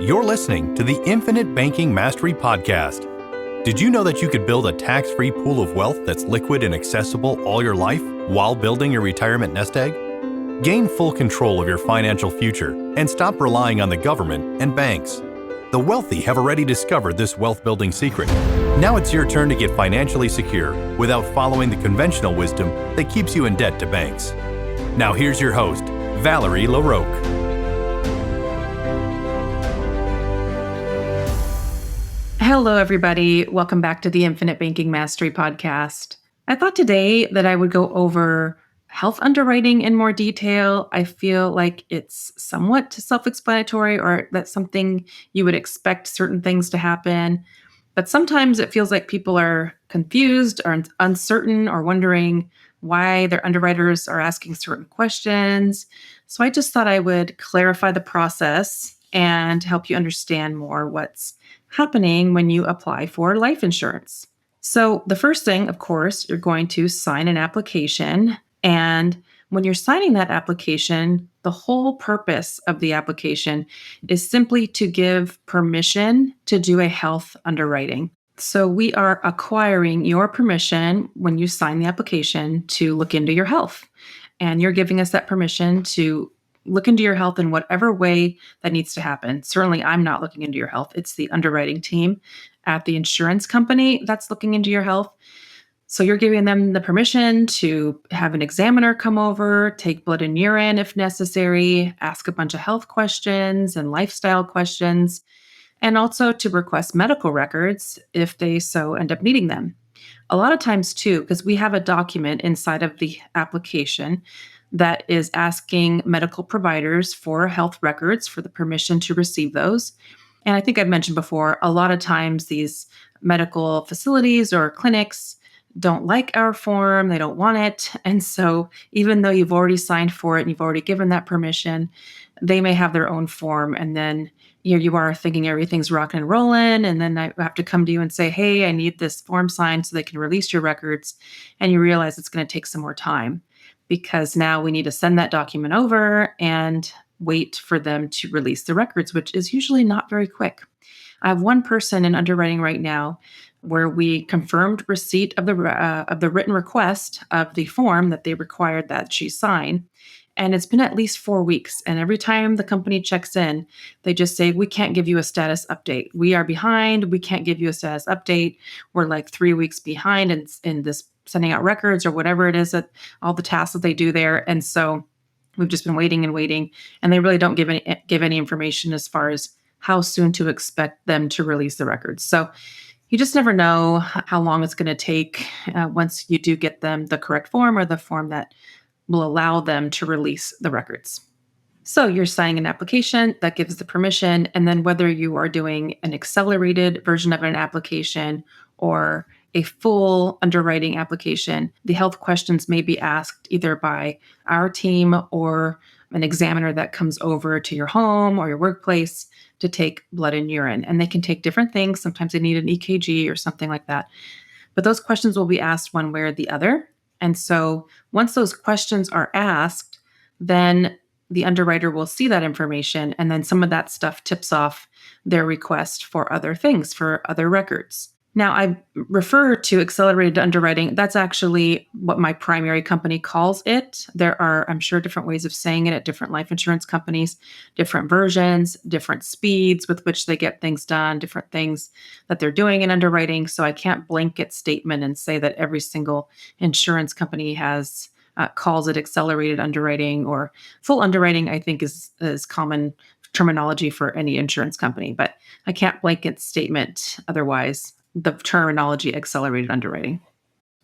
You're listening to the Infinite Banking Mastery Podcast. Did you know that you could build a tax-free pool of wealth that's liquid and accessible all your life while building your retirement nest egg? Gain full control of your financial future and stop relying on the government and banks. The wealthy have already discovered this wealth-building secret. Now it's your turn to get financially secure without following the conventional wisdom that keeps you in debt to banks. Now here's your host, Valerie LaRocque. Hello, everybody. Welcome back to the Infinite Banking Mastery Podcast. I thought today that I would go over health underwriting in more detail. I feel like it's somewhat self-explanatory, or that's something you would expect certain things to happen. But sometimes it feels like people are confused or uncertain or wondering why their underwriters are asking certain questions. So I just thought I would clarify the process and help you understand more what's happening when you apply for life insurance. So the first thing, of course, you're going to sign an application. And when you're signing that application, the whole purpose of the application is simply to give permission to do a health underwriting. So we are acquiring your permission when you sign the application to look into your health. And you're giving us that permission to look into your health in whatever way that needs to happen. Certainly, I'm not looking into your health. It's the underwriting team at the insurance company that's looking into your health. So you're giving them the permission to have an examiner come over, take blood and urine if necessary, ask a bunch of health questions and lifestyle questions, and also to request medical records if they so end up needing them. A lot of times too, because we have a document inside of the application that is asking medical providers for health records for the permission to receive those. And I think I've mentioned before, a lot of times these medical facilities or clinics don't like our form, they don't want it. And so even though you've already signed for it and you've already given that permission, they may have their own form. And then here you are thinking everything's rocking and rolling. And then I have to come to you and say, hey, I need this form signed so they can release your records. And you realize it's going to take some more time, because now we need to send that document over and wait for them to release the records, which is usually not very quick. I have one person in underwriting right now where we confirmed receipt of the written request of the form that they required that she sign. And it's been at least 4 weeks. And every time the company checks in, they just say, we can't give you a status update. We are behind. We can't give you a status update. We're like 3 weeks behind in this sending out records or whatever it is, that all the tasks that they do there. And so we've just been waiting and waiting, and they really don't give any information as far as how soon to expect them to release the records. So you just never know how long it's going to take once you do get them the correct form or the form that will allow them to release the records. So you're signing an application that gives the permission, and then whether you are doing an accelerated version of an application or a full underwriting application, the health questions may be asked either by our team or an examiner that comes over to your home or your workplace to take blood and urine. And they can take different things. Sometimes they need an EKG or something like that. But those questions will be asked one way or the other. And so once those questions are asked, then the underwriter will see that information, and then some of that stuff tips off their request for other things, for other records. Now, I refer to accelerated underwriting. That's actually what my primary company calls it. There are, I'm sure, different ways of saying it at different life insurance companies, different versions, different speeds with which they get things done, different things that they're doing in underwriting. So I can't blanket statement and say that every single insurance company has calls it accelerated underwriting or full underwriting. I think is common terminology for any insurance company, but I can't blanket statement otherwise the terminology accelerated underwriting.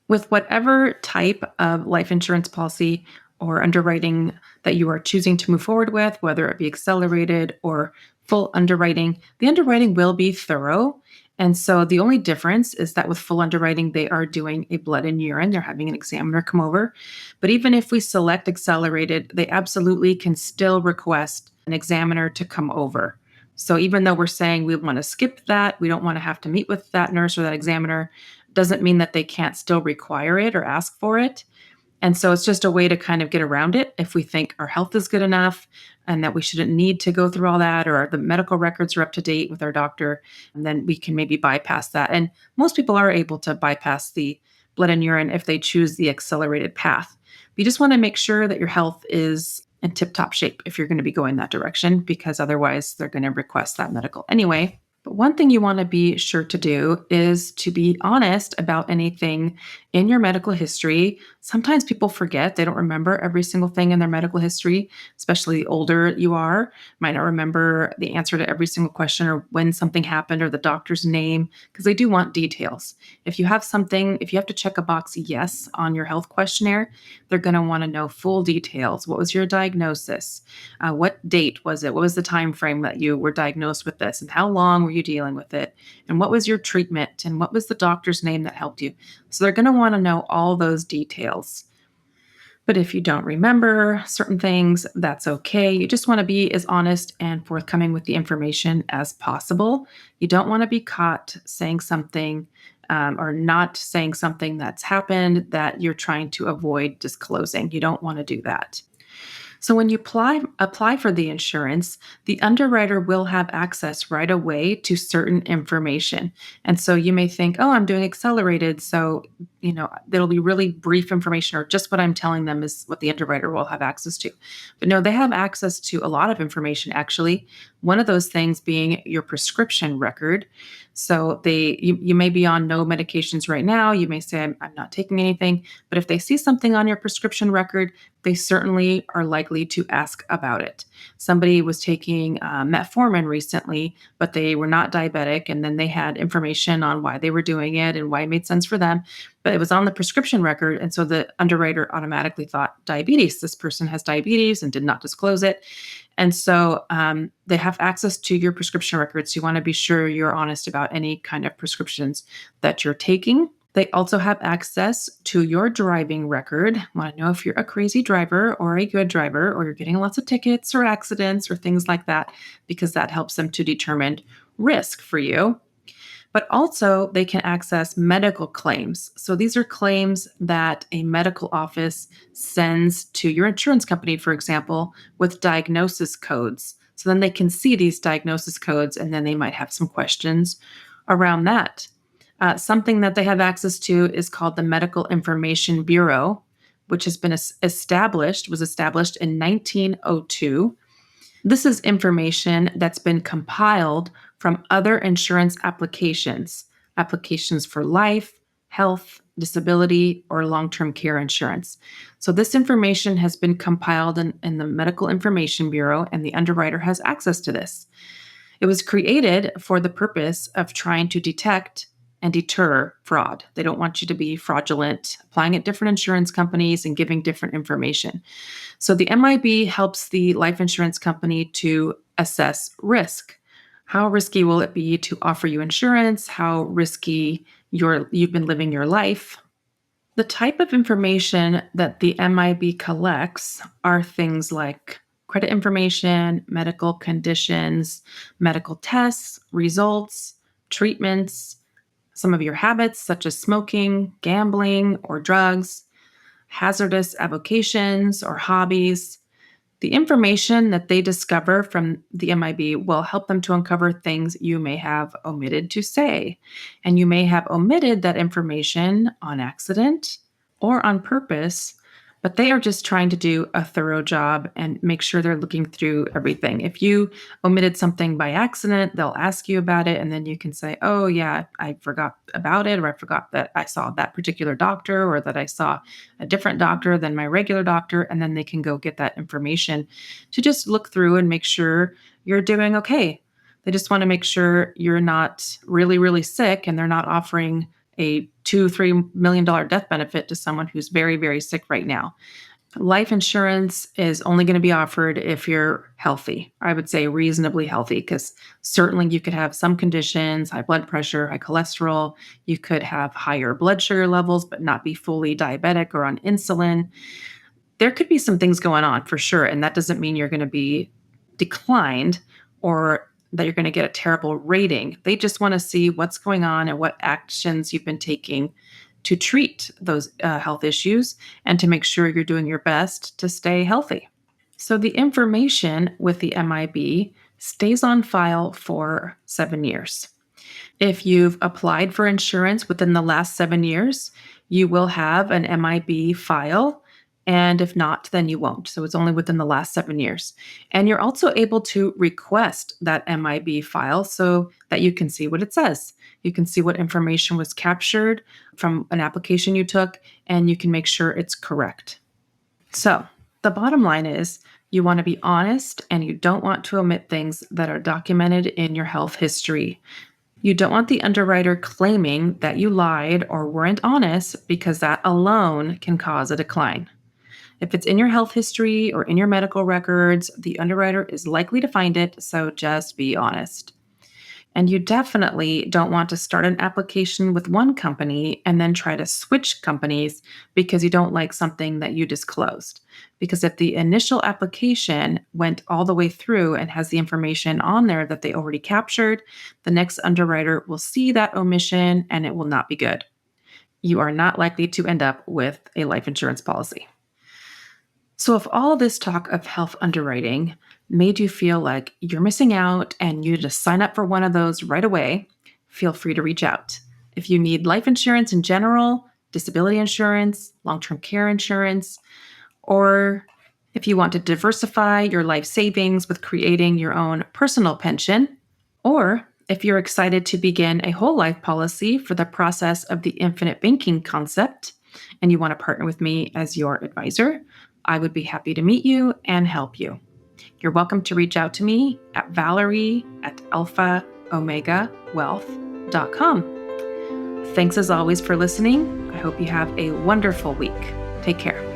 With whatever type of life insurance policy or underwriting that you are choosing to move forward with, whether it be accelerated or full underwriting, the underwriting will be thorough. And so the only difference is that with full underwriting, they are doing a blood and urine. They're having an examiner come over. But even if we select accelerated, they absolutely can still request an examiner to come over. So even though we're saying we want to skip that, we don't want to have to meet with that nurse or that examiner, doesn't mean that they can't still require it or ask for it. And so it's just a way to kind of get around it if we think our health is good enough and that we shouldn't need to go through all that, or the medical records are up to date with our doctor, and then we can maybe bypass that. And most people are able to bypass the blood and urine if they choose the accelerated path. But you just want to make sure that your health is in tip top shape if you're going to be going that direction, because otherwise they're going to request that medical anyway. But one thing you want to be sure to do is to be honest about anything in your medical history. Sometimes people forget, they don't remember every single thing in their medical history, especially the older you are. Might not remember the answer to every single question or when something happened or the doctor's name, because they do want details. If you have something, if you have to check a box yes on your health questionnaire, they're going to want to know full details. What was your diagnosis? What date was it? What was the time frame that you were diagnosed with this? And how long were you dealing with it? And what was your treatment? And what was the doctor's name that helped you? So they're going to want to know all those details. But if you don't remember certain things, that's okay. You just want to be as honest and forthcoming with the information as possible. You don't want to be caught saying something or not saying something that's happened that you're trying to avoid disclosing. You don't want to do that. So when you apply for the insurance, the underwriter will have access right away to certain information. And so you may think, "Oh, I'm doing accelerated, so, there'll be really brief information or just what I'm telling them is what the underwriter will have access to." But no, they have access to a lot of information actually. One of those things being your prescription record. So you may be on no medications right now. You may say, I'm not taking anything. But if they see something on your prescription record, they certainly are likely to ask about it. Somebody was taking metformin recently, but they were not diabetic. And then they had information on why they were doing it and why it made sense for them. But it was on the prescription record. And so the underwriter automatically thought diabetes. This person has diabetes and did not disclose it. And so they have access to your prescription records. You want to be sure you're honest about any kind of prescriptions that you're taking. They also have access to your driving record. Want to know if you're a crazy driver or a good driver, or you're getting lots of tickets or accidents or things like that, because that helps them to determine risk for you. But also, they can access medical claims. So these are claims that a medical office sends to your insurance company, for example, with diagnosis codes. So then they can see these diagnosis codes and then they might have some questions around that. Something that they have access to is called the Medical Information Bureau, which has been was established in 1902. This is information that's been compiled from other insurance applications for life, health, disability, or long term care insurance. So, this information has been compiled in the Medical Information Bureau, and the underwriter has access to this. It was created for the purpose of trying to detect and deter fraud. They don't want you to be fraudulent, applying at different insurance companies and giving different information. So the MIB helps the life insurance company to assess risk. How risky will it be to offer you insurance? How risky you've been living your life? The type of information that the MIB collects are things like credit information, medical conditions, medical tests, results, treatments, some of your habits, such as smoking, gambling, or drugs, hazardous avocations or hobbies. The information that they discover from the MIB will help them to uncover things you may have omitted to say. And you may have omitted that information on accident or on purpose, but they are just trying to do a thorough job and make sure they're looking through everything. If you omitted something by accident, they'll ask you about it, and then you can say, "Oh, yeah, I forgot about it," or "I forgot that I saw that particular doctor," or that I saw a different doctor than my regular doctor. And then they can go get that information to just look through and make sure you're doing okay. They just want to make sure you're not really, really sick and they're not offering a $2-3 million death benefit to someone who's very, very sick right now. Life insurance is only going to be offered if you're healthy. I would say reasonably healthy, because certainly you could have some conditions, high blood pressure, high cholesterol. You could have higher blood sugar levels, but not be fully diabetic or on insulin. There could be some things going on for sure. And that doesn't mean you're going to be declined or that you're going to get a terrible rating. They just want to see what's going on and what actions you've been taking to treat those health issues and to make sure you're doing your best to stay healthy. So the information with the MIB stays on file for 7 years. If you've applied for insurance within the last 7 years, you will have an MIB file. And if not, then you won't. So it's only within the last 7 years. And you're also able to request that MIB file so that you can see what it says. You can see what information was captured from an application you took, and you can make sure it's correct. So the bottom line is you want to be honest and you don't want to omit things that are documented in your health history. You don't want the underwriter claiming that you lied or weren't honest because that alone can cause a decline. If it's in your health history or in your medical records, the underwriter is likely to find it, so just be honest. And you definitely don't want to start an application with one company and then try to switch companies because you don't like something that you disclosed. Because if the initial application went all the way through and has the information on there that they already captured, the next underwriter will see that omission and it will not be good. You are not likely to end up with a life insurance policy. So, if all this talk of health underwriting made you feel like you're missing out and you just sign up for one of those right away, feel free to reach out. If you need life insurance in general, disability insurance, long term care insurance, or if you want to diversify your life savings with creating your own personal pension, or if you're excited to begin a whole life policy for the process of the infinite banking concept, and you want to partner with me as your advisor, I would be happy to meet you and help you. You're welcome to reach out to me at valerie@alphaomegawealth.com. Thanks as always for listening. I hope you have a wonderful week. Take care.